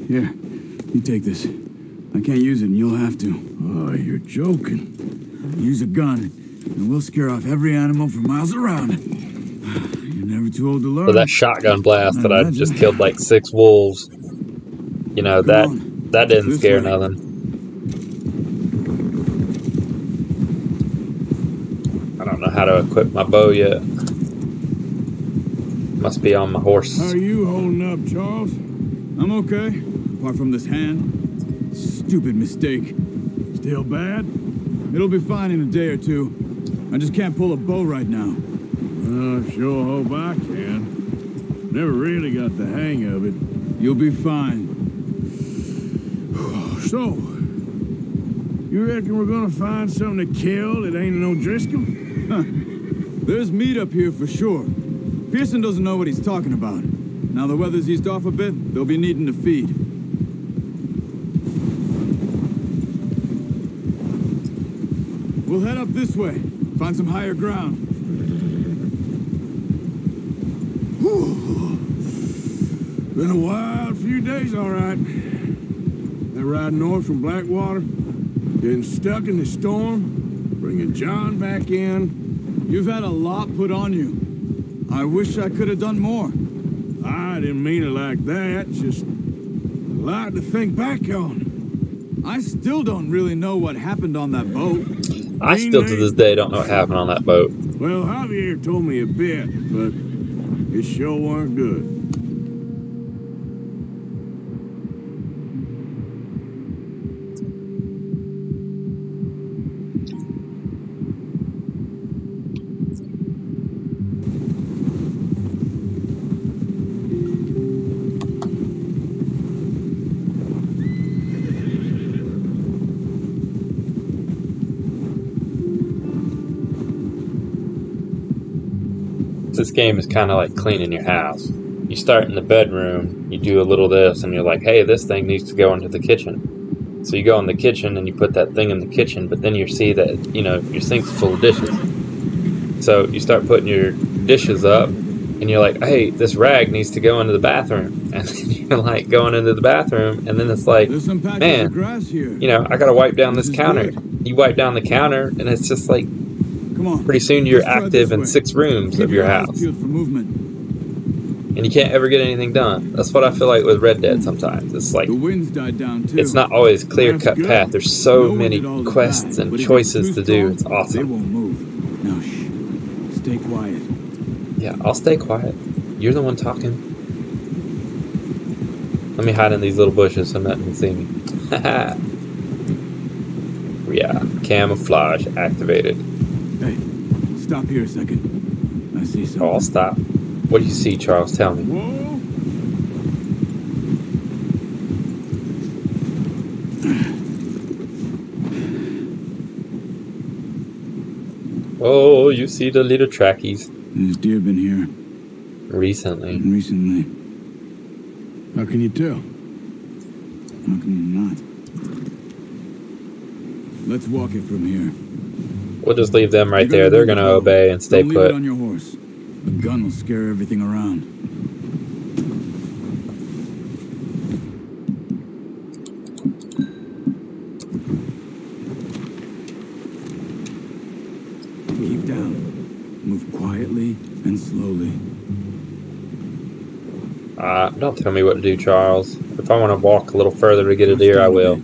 Here, you take this. I can't use it, and you'll have to. Oh, you're joking. Use a gun, and we'll scare off every animal for miles around. You're never too old to learn. So that shotgun blast that I just killed like 6 wolves. You know, that didn't scare nothing. I don't know how to equip my bow yet. Must be on my horse. How are you holding up, Charles? I'm okay, apart from this hand. Stupid mistake. Still bad? It'll be fine in a day or two. I just can't pull a bow right now. Sure hope I can. Never really got the hang of it. You'll be fine. So, you reckon we're gonna find something to kill that ain't no Driscoll? There's meat up here for sure. Pearson doesn't know what he's talking about. Now the weather's eased off a bit, they'll be needing to feed. We'll head up this way, find some higher ground. Been a wild few days, all right. That ride north from Blackwater, getting stuck in the storm, bringing John back in. You've had a lot put on you. I wish I could have done more. I didn't mean it like that, just lot to think back on. I still don't really know what happened on that boat. I still to this day don't know what happened on that boat. Well, Javier told me a bit, but it sure weren't good. This game is kind of like cleaning your house. You start in the bedroom, you do a little this, and you're like, hey, this thing needs to go into the kitchen. So you go in the kitchen and you put that thing in the kitchen, but then you see that, your sink's full of dishes. So you start putting your dishes up, and you're like, hey, this rag needs to go into the bathroom. And then you're like going into the bathroom, and then it's like, man, I gotta wipe down this counter. You wipe down the counter, and it's just like, pretty soon you're active in 6 rooms of your house. And you can't ever get anything done. That's what I feel like with Red Dead sometimes. It's like, the wind's died down too. It's not always clear-cut path. There's so many quests and choices to do. It's awesome. They won't move. Now, shh. Stay quiet. Yeah, I'll stay quiet. You're the one talking. Let me hide in these little bushes so nothing can see me. Yeah, camouflage activated. Hey, stop here a second. I see something. Oh, I'll stop. What do you see, Charles? Tell me. Whoa. Oh, you see the little trackies. There's deer been here. Recently. How can you tell? How can you not? Let's walk it from here. We'll just leave them right there. They're going to obey and stay Don't put. Leave it on your horse. The gun will scare everything around. Keep down. Move quietly and slowly. Don't tell me what to do, Charles. If I want to walk a little further to get a deer, I will.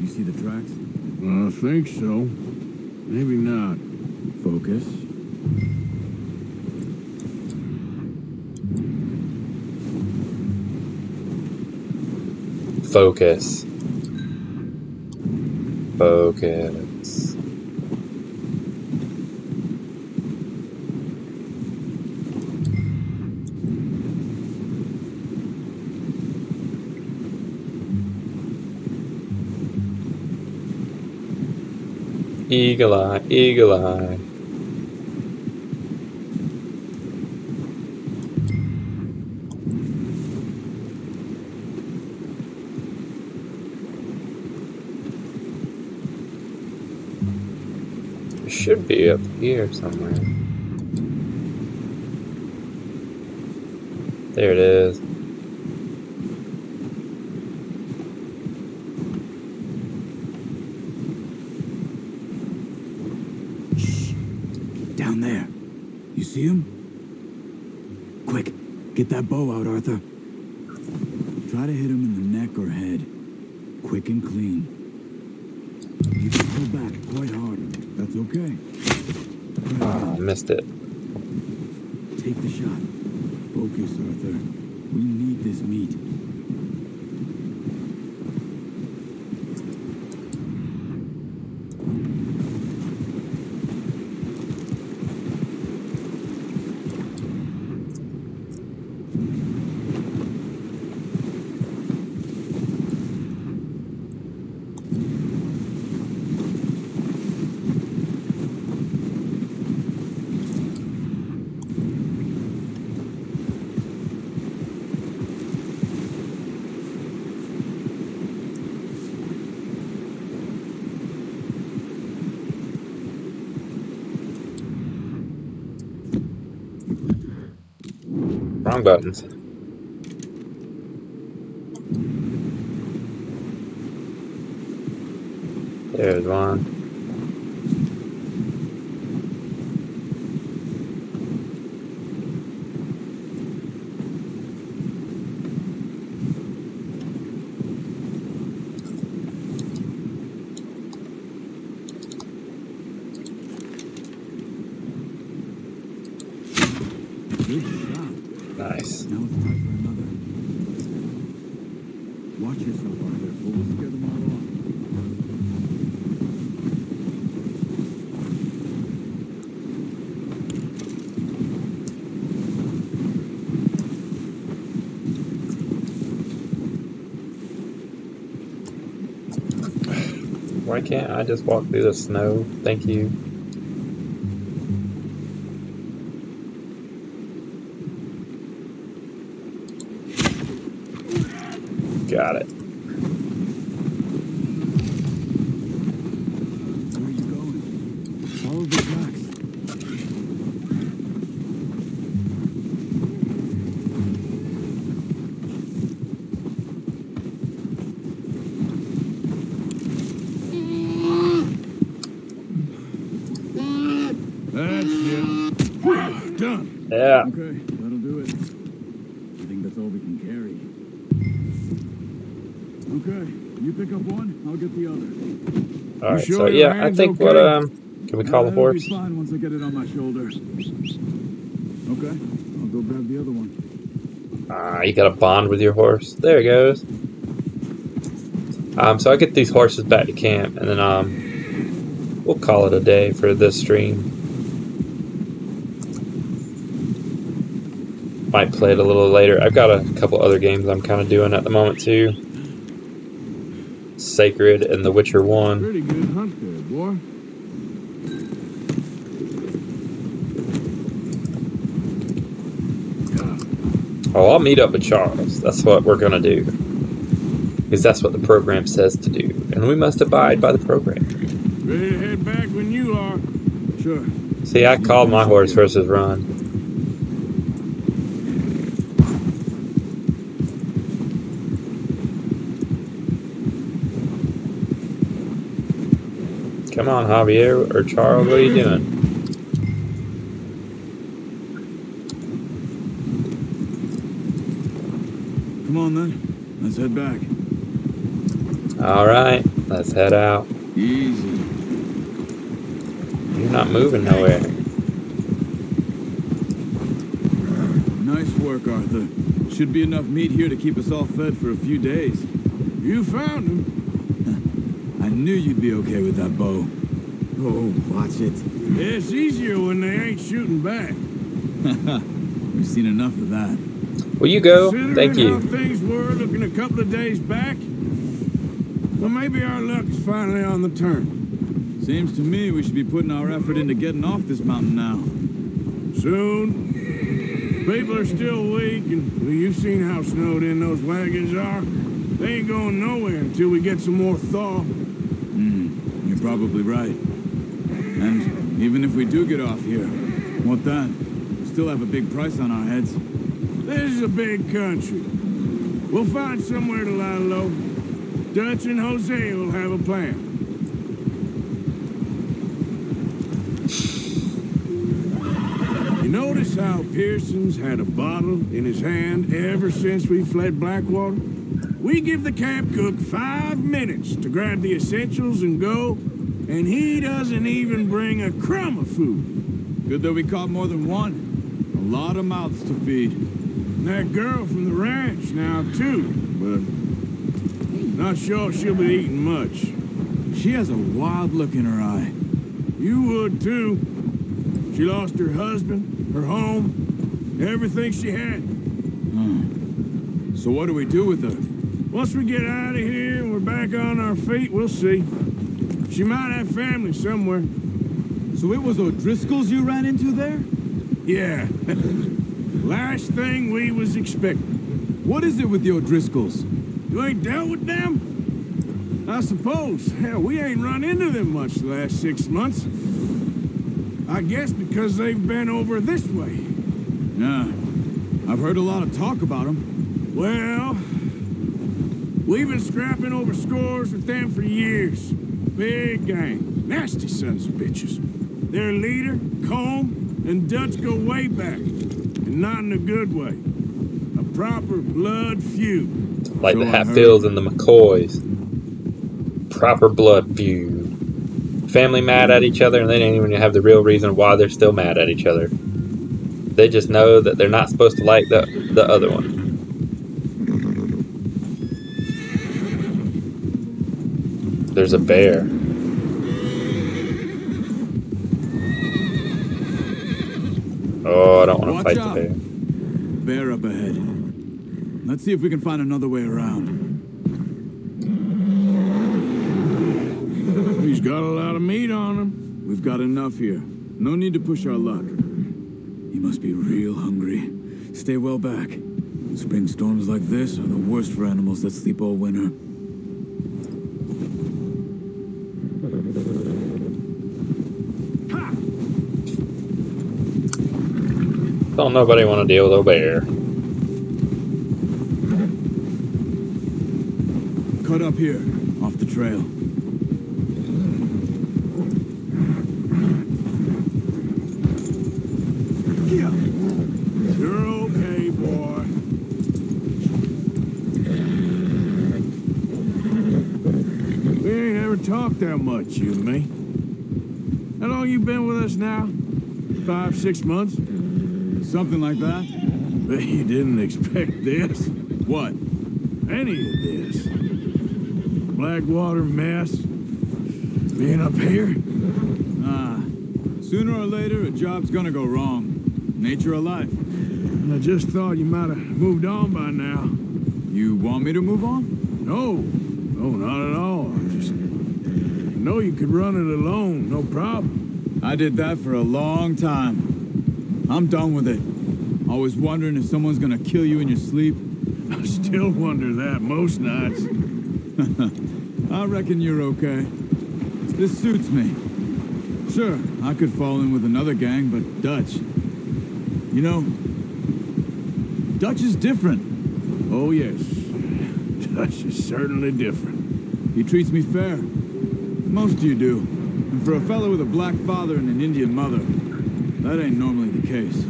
You see the tracks? I think so. Maybe not. Focus. Focus. Focus. Eagle eye, eagle eye. It should be up here somewhere. There it is. Down there. You see him? Quick, get that bow out, Arthur. Try to hit him in the neck or head. Quick and clean. You can pull back quite hard. That's okay. Oh, I missed it. Take the shot. Focus, Arthur. We need this meat. Wrong buttons. There's one. Nice. Now it's time for another. Watch yourself, Arthur, or we'll scare them all off. Why can't I just walk through the snow? Thank you. Got it. Where are you going? Follow the tracks. That's it. Done. Yeah. Okay, that'll do it. I think that's all we can carry. Okay, you pick up one, I'll get the other. All right. sure So your yeah, I hand's think okay? what can we call the That'll horse? be fine once I get it on my shoulder. Okay, I'll go grab the other one. Ah, you got a bond with your horse. There it goes. So I get these horses back to camp, and then we'll call it a day for this stream. Might play it a little later. I've got a couple other games I'm kind of doing at the moment too. Sacred and The Witcher 1. Pretty good hunt there, boy. Oh, I'll meet up with Charles. That's what we're gonna do. Because that's what the program says to do. And we must abide by the program. Ready to head back when you are. Sure. See, I called my horse versus run. Come on, Javier or Charles, what are you doing? Come on then, let's head back. Alright, let's head out. Easy. You're not moving nowhere. Nice work, Arthur. Should be enough meat here to keep us all fed for a few days. You found him. I knew you'd be okay with that bow. Oh, watch it. It's easier when they ain't shooting back. We've seen enough of that. Will you go? Considering Thank how you. things were looking a couple of days back, well, maybe our luck is finally on the turn. Seems to me we should be putting our effort into getting off this mountain now. Soon. People are still weak, and well, you've seen how snowed in those wagons are. They ain't going nowhere until we get some more thaw. You're probably right. And even if we do get off here, what then? We still have a big price on our heads. This is a big country. We'll find somewhere to lie low. Dutch and Jose will have a plan. You notice how Pearson's had a bottle in his hand ever since we fled Blackwater? We give the camp cook 5 minutes to grab the essentials and go, and he doesn't even bring a crumb of food. Good that we caught more than one. A lot of mouths to feed. And that girl from the ranch now, too, but not sure she'll be eating much. She has a wild look in her eye. You would, too. She lost her husband, her home, everything she had. So what do we do with her? Once we get out of here and we're back on our feet, we'll see. She might have family somewhere. So it was O'Driscoll's you ran into there? Yeah. Last thing we was expecting. What is it with the O'Driscolls? You ain't dealt with them? I suppose. Hell, we ain't run into them much the last 6 months. I guess because they've been over this way. Yeah. I've heard a lot of talk about them. Well, we've been scrapping over scores with them for years. Big gang. Nasty sons of bitches. Their leader, Combe, and Dutch go way back. And not in a good way. A proper blood feud. Like So the I Hatfields and the McCoys. Proper blood feud. Family mad at each other, and they don't even have the real reason why they're still mad at each other. They just know that they're not supposed to like the other one. There's a bear. Oh, I don't want to fight the bear. Bear up ahead. Let's see if we can find another way around. He's got a lot of meat on him. We've got enough here. No need to push our luck. He must be real hungry. Stay well back. Spring storms like this are the worst for animals that sleep all winter. Don't nobody want to deal with a bear. Cut up here, off the trail. You're okay, boy. We ain't ever talked that much, you and me. How long you been with us now? 5, 6 months? Something like that? Bet you didn't expect this. What? Any of this. Blackwater mess. Being up here. Sooner or later, a job's gonna go wrong. Nature of life. I just thought you might have moved on by now. You want me to move on? No, not at all. I know you could run it alone, no problem. I did that for a long time. I'm done with it. Always wondering if someone's gonna kill you in your sleep. I still wonder that most nights. I reckon you're okay. This suits me. Sure, I could fall in with another gang, but Dutch. You know, Dutch is different. Oh, yes. Dutch is certainly different. He treats me fair. Most of you do. And for a fellow with a black father and an Indian mother, that ain't normally the case.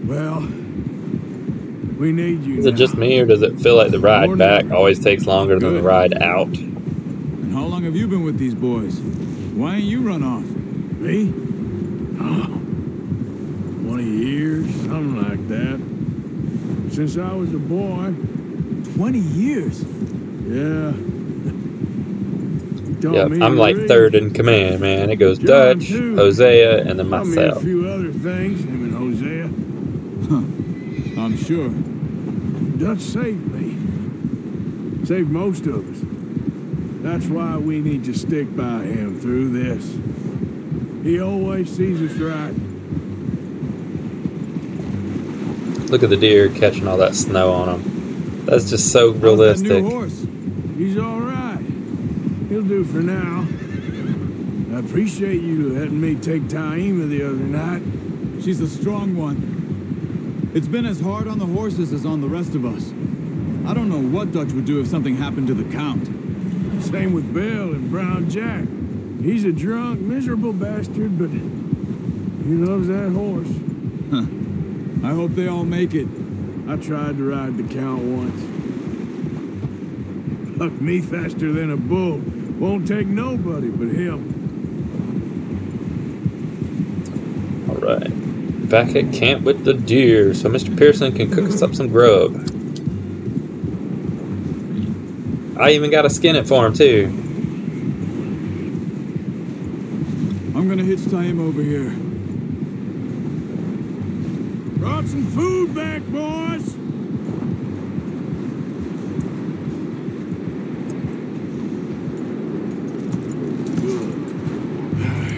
Well, we need you Is it just me, or does it feel like the ride back always takes longer than the ride out? And how long have you been with these boys? Why ain't you run off? Me? Oh, 20 years, something like that. Since I was a boy. 20 years? Yeah. Yep, I'm like third in command, man. It goes Dutch, Hosea, and then myself. A few other things, him and Hosea. Huh. I'm sure. Dutch saved me. Saved most of us. That's why we need to stick by him through this. He always sees us right. Look at the deer catching all that snow on them. That's just so realistic. How's that new horse? He's all right. He'll do for now. I appreciate you letting me take Taima the other night. She's a strong one. It's been as hard on the horses as on the rest of us. I don't know what Dutch would do if something happened to the Count. Same with Bill and Brown Jack. He's a drunk, miserable bastard, but he loves that horse. Huh. I hope they all make it. I tried to ride the Count once. Bucked me faster than a bull. Won't take nobody but him. Alright. Back at camp with the deer, so Mr. Pearson can cook us up some grub. I even got to skin it for him, too. I'm gonna hitch Taima over here. Brought some food back, boys.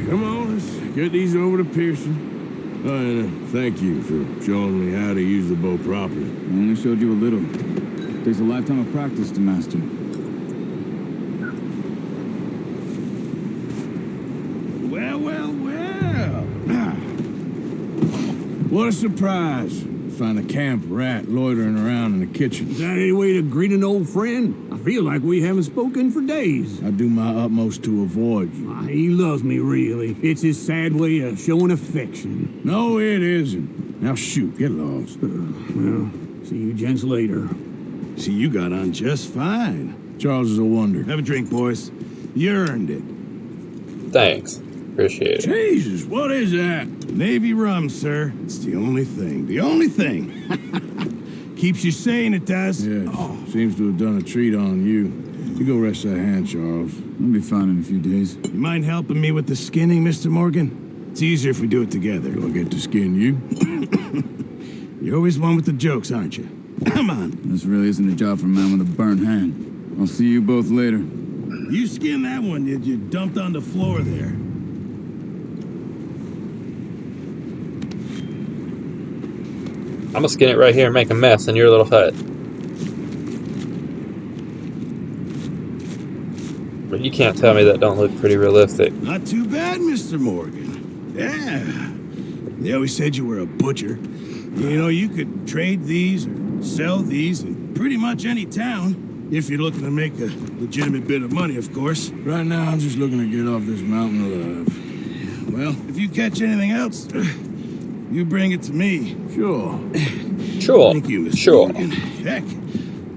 Come on, let's get these over to Pearson. And thank you for showing me how to use the bow properly. I only showed you a little. Takes a lifetime of practice to master. Well. What a surprise. Find a camp rat loitering around in the kitchen. Is that any way to greet an old friend? I feel like we haven't spoken for days. I do my utmost to avoid you. He loves me, really. It's his sad way of showing affection. No, it isn't. Now shoot, get lost. Well, see you gents later. See, you got on just fine. Charles is a wonder. Have a drink, boys. You earned it. Thanks. Appreciate it. Jesus, what is that? Navy rum, sir. It's the only thing. The only thing. Keeps you sane, it does. Yes. Seems to have done a treat on you. You go rest that hand, Charles. I'll be fine in a few days. You mind helping me with the skinning, Mr. Morgan? It's easier if we do it together. Do I get to skin you? You're always one with the jokes, aren't you? Come on. This really isn't a job for a man with a burnt hand. I'll see you both later. You skinned that one, did you? Dumped on the floor there. I'm gonna skin it right here and make a mess in your little hut. But you can't tell me that don't look pretty realistic. Not too bad, Mr. Morgan. Yeah. They always said you were a butcher. You know, you could trade these or sell these in pretty much any town. If you're looking to make a legitimate bit of money, of course. Right now, I'm just looking to get off this mountain alive. Well, if you catch anything else, you bring it to me. Sure. Sure. Thank you, Mr. Sure. Morgan. Heck,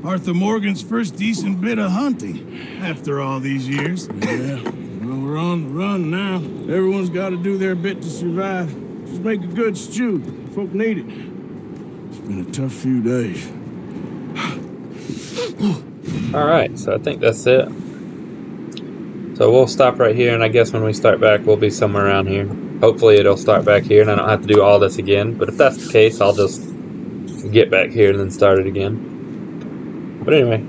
Arthur Morgan's first decent bit of hunting after all these years. Yeah. Well, we're on the run now. Everyone's got to do their bit to survive. Just make a good stew. Folk need it. It's been a tough few days. Alright, so I think that's it. So we'll stop right here, and I guess when we start back, we'll be somewhere around here. Hopefully it'll start back here, and I don't have to do all this again. But if that's the case, I'll just get back here and then start it again. But anyway,